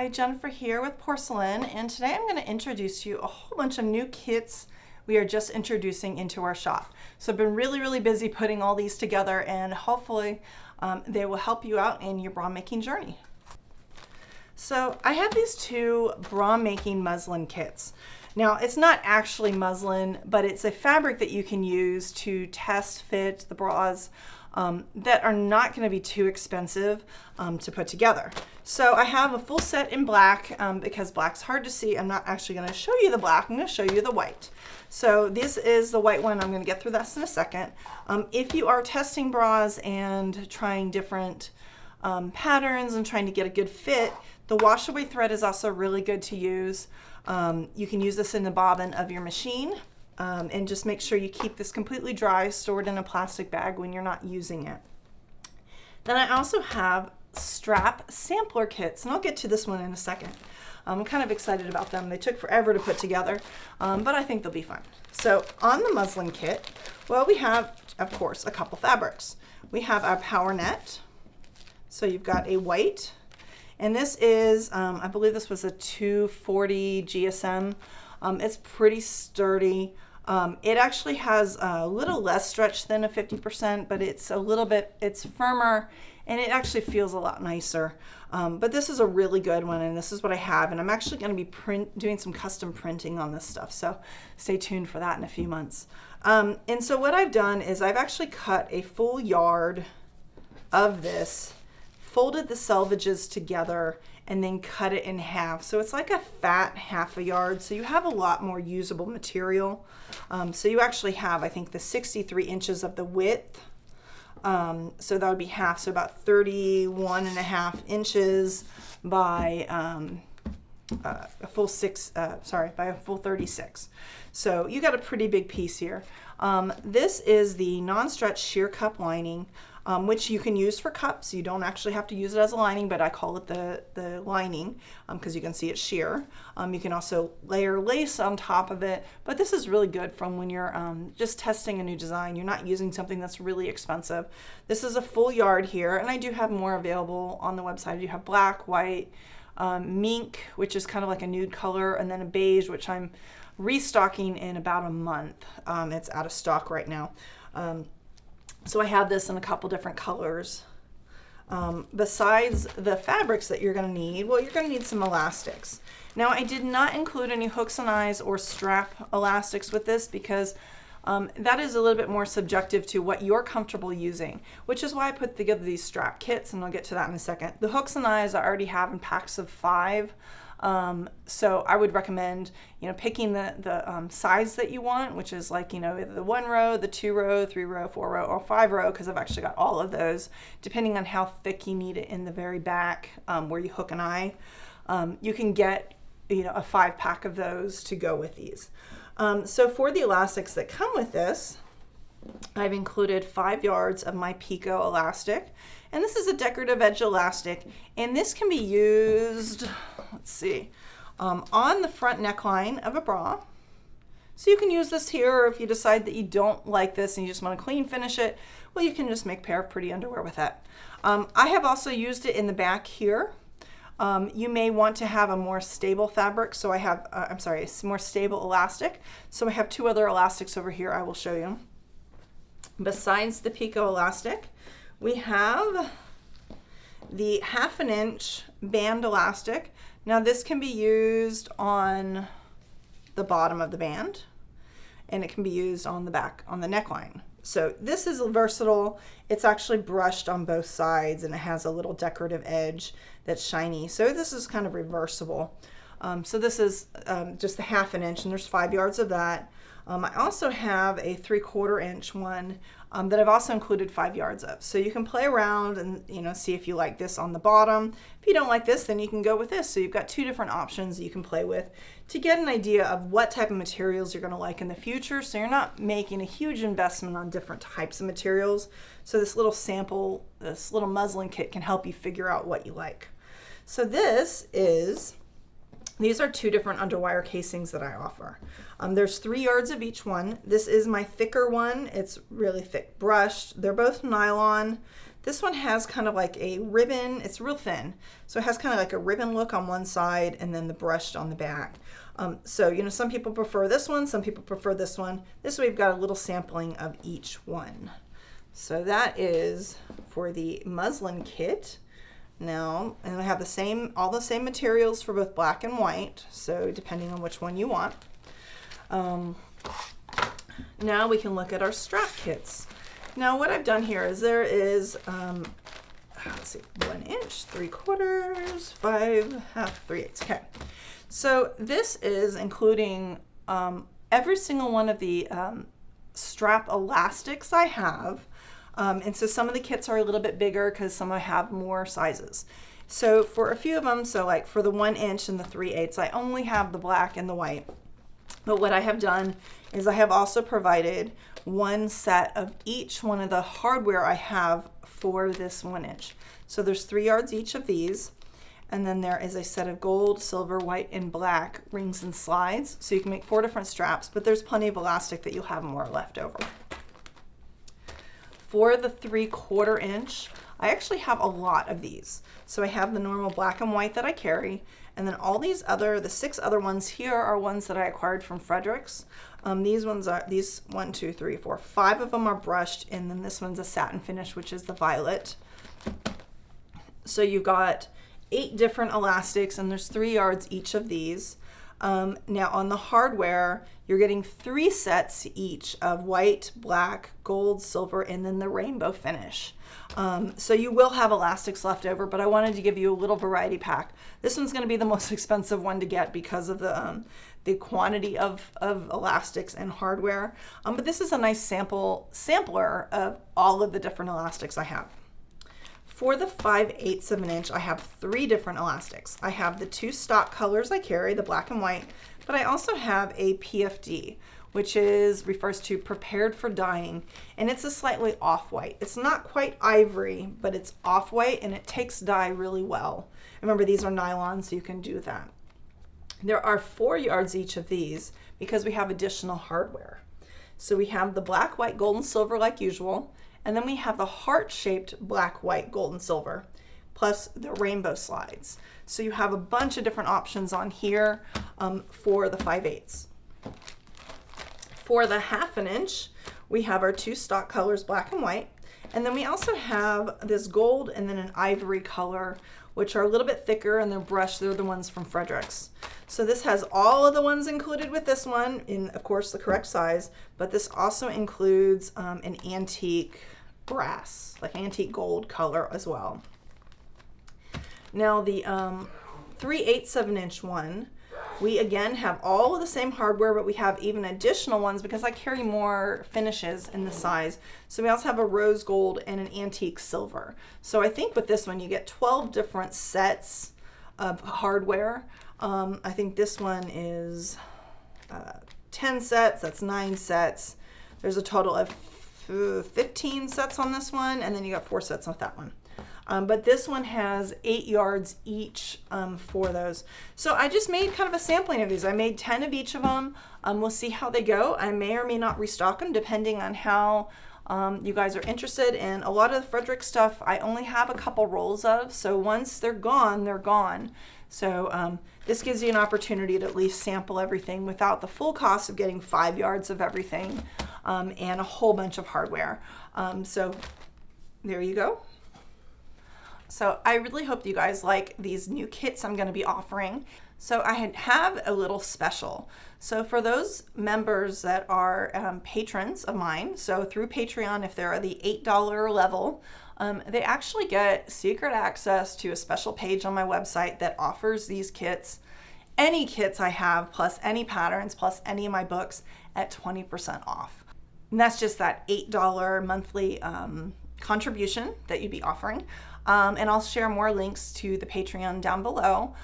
Hi, Jennifer here with Porcelynne, and today I'm going to introduce you a whole bunch of new kits we are just introducing into our shop. So I've been really busy putting all these together, and hopefully they will help you out in your bra making journey. So I have these two bra making muslin kits. Now it's not actually muslin, but it's a fabric that you can use to test fit the bras that are not going to be too expensive to put together. So I have a full set in black because black's hard to see. I'm not actually going to show you the black, I'm going to show you the white. So this is the white one. I'm going to get through this in a second. If you are testing bras and trying different patterns and trying to get a good fit, the washaway thread is also really good to use. You can use this in the bobbin of your machine. And just make sure you keep this completely dry, stored in a plastic bag when you're not using it. Then I also have strap sampler kits, and I'll get to this one in a second. I'm kind of excited about them. They took forever to put together, but I think they'll be fun. So on the muslin kit, well, we have, of course, a couple fabrics. We have our power net. So you've got a white, and this is, I believe this was a 240 GSM. It's pretty sturdy. It actually has a little less stretch than a 50%, but it's a little bit, it's firmer, and it actually feels a lot nicer. But this is a really good one, and this is what I have, and I'm actually going to be doing some custom printing on this stuff, so stay tuned for that in a few months. And so what I've done is I've actually cut a full yard of this, folded the selvages together, and then cut it in half. So it's like a fat half a yard, so you have a lot more usable material. So you actually have, I think, the 63 inches of the width. So that would be half, so about 31.5 inches by a full by a full 36. So you got a pretty big piece here. This is the Nonstretch shear cup lining, which you can use for cups. You don't actually have to use it as a lining, but I call it the lining because you can see it's sheer. You can also layer lace on top of it, but this is really good from when you're just testing a new design. You're not using something that's really expensive. This is a full yard here, and I do have more available on the website. I do have black, white, mink, which is kind of like a nude color, and then a beige, which I'm restocking in about a month. It's out of stock right now. So I have this in a couple different colors. Besides the fabrics that you're going to need, well, you're going to need some elastics. Now, I did not include any hooks and eyes or strap elastics with this because that is a little bit more subjective to what you're comfortable using, which is why I put together these strap kits, and I'll get to that in a second. The hooks and eyes I already have in packs of 5. So I would recommend, picking the size that you want, which is like, either the 1 row, the 2 row, 3 row, 4 row, or 5 row, because I've actually got all of those, depending on how thick you need it in the very back where you hook an eye. You can get, a 5-pack of those to go with these. So for the elastics that come with this, I've included 5 yards of my Pico elastic, and this is a decorative edge elastic, and this can be used, let's see, on the front neckline of a bra. So you can use this here, or if you decide that you don't like this and you just want to clean finish it, well, you can just make a pair of pretty underwear with that. I have also used it in the back here. You may want to have a more stable fabric, so I have, a more stable elastic. So I have 2 other elastics over here I will show you. Besides the Pico elastic, we have the 1/2 inch band elastic. Now this can be used on the bottom of the band, and it can be used on the back, on the neckline. So this is versatile. It's actually brushed on both sides, and it has a little decorative edge that's shiny. So this is kind of reversible. So this is just the 1/2 inch, and there's 5 yards of that. I also have a 3/4 inch one that I've also included 5 yards of. So you can play around and see if you like this on the bottom. If you don't like this, then you can go with this. So you've got 2 different options that you can play with to get an idea of what type of materials you're going to like in the future. So you're not making a huge investment on different types of materials. So this little sample, this little muslin kit can help you figure out what you like. So these are 2 different underwire casings that I offer. There's 3 yards of each one. This is my thicker one. It's really thick brushed. They're both nylon. This one has kind of like a ribbon. It's real thin. So it has kind of like a ribbon look on one side and then the brushed on the back. So, you know, some people prefer this one, some people prefer this one. This way we've got a little sampling of each one. So that is for the muslin kit. Now, and I have all the same materials for both black and white, so depending on which one you want. Now we can look at our strap kits. Now what I've done here is there is, let's see, 1 inch, 3/4, 5, half, 3/8. Okay. So this is including every single one of the strap elastics I have. And so some of the kits are a little bit bigger because some I have more sizes. So for a few of them, so like for the 1 inch and the 3/8, I only have the black and the white. But what I have done is I have also provided one set of each one of the hardware I have for this 1 inch. So there's 3 yards each of these. And then there is a set of gold, silver, white, and black rings and slides. So you can make 4 different straps, but there's plenty of elastic that you'll have more left over. For the 3/4 inch, I actually have a lot of these. So I have the normal black and white that I carry, and then all these the 6 other ones here are ones that I acquired from Frederick's. These 1, 2, 3, 4, 5 of them are brushed, and then this one's a satin finish, which is the violet. So you've got 8 different elastics, and there's 3 yards each of these. Now on the hardware, you're getting 3 sets each of white, black, gold, silver, and then the rainbow finish. So you will have elastics left over, but I wanted to give you a little variety pack. This one's going to be the most expensive one to get because of the quantity of elastics and hardware. But this is a nice sampler of all of the different elastics I have. For the 5/8 of an inch, I have 3 different elastics. I have the 2 stock colors I carry, the black and white, but I also have a PFD, which refers to prepared for dyeing, and it's a slightly off-white. It's not quite ivory, but it's off-white, and it takes dye really well. Remember, these are nylon, so you can do that. There are 4 yards each of these because we have additional hardware. So we have the black, white, gold, and silver like usual. And then we have the heart-shaped black, white, gold, and silver, plus the rainbow slides. So you have a bunch of different options on here for the 5/8. For the 1/2 inch, we have our 2 stock colors, black and white. And then we also have this gold and then an ivory color, which are a little bit thicker, and they're brushed. They're the ones from Frederick's. So this has all of the ones included with this one in, of course, the correct size, but this also includes an antique brass, like antique gold color as well. Now the 3/8 of an inch one, we again have all of the same hardware, but we have even additional ones because I carry more finishes in the size. So we also have a rose gold and an antique silver. So I think with this one you get 12 different sets of hardware. I think this one is 10 sets, that's 9 sets. There's a total of 15 sets on this one, and then you got 4 sets with that one. But this one has 8 yards each for those. So I just made kind of a sampling of these. I made 10 of each of them. We'll see how they go. I may or may not restock them depending on how you guys are interested. And a lot of the Frederick stuff I only have a couple rolls of, so once they're gone, they're gone. So this gives you an opportunity to at least sample everything without the full cost of getting 5 yards of everything and a whole bunch of hardware. So there you go. So I really hope you guys like these new kits I'm going to be offering. So I have a little special. So for those members that are patrons of mine, so through Patreon, if they're at the $8 level, they actually get secret access to a special page on my website that offers these kits, any kits I have, plus any patterns, plus any of my books at 20% off. And that's just that $8 monthly contribution that you'd be offering. And I'll share more links to the Patreon down below.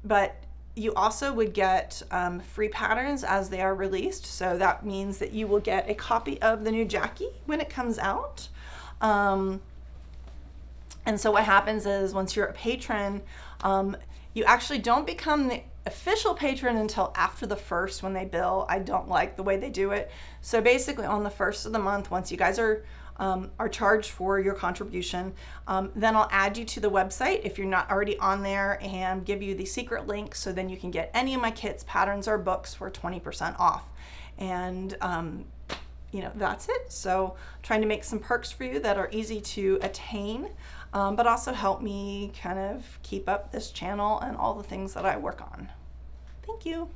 But you also would get free patterns as they are released. So that means that you will get a copy of the new Jackie when it comes out. And so what happens is once you're a patron, you actually don't become the official patron until after the 1st when they bill. I don't like the way they do it. So basically on the 1st of the month, once you guys are are charged for your contribution. Then I'll add you to the website if you're not already on there, and give you the secret link so then you can get any of my kits, patterns, or books for 20% off. And that's it. So trying to make some perks for you that are easy to attain, but also help me kind of keep up this channel and all the things that I work on. Thank you.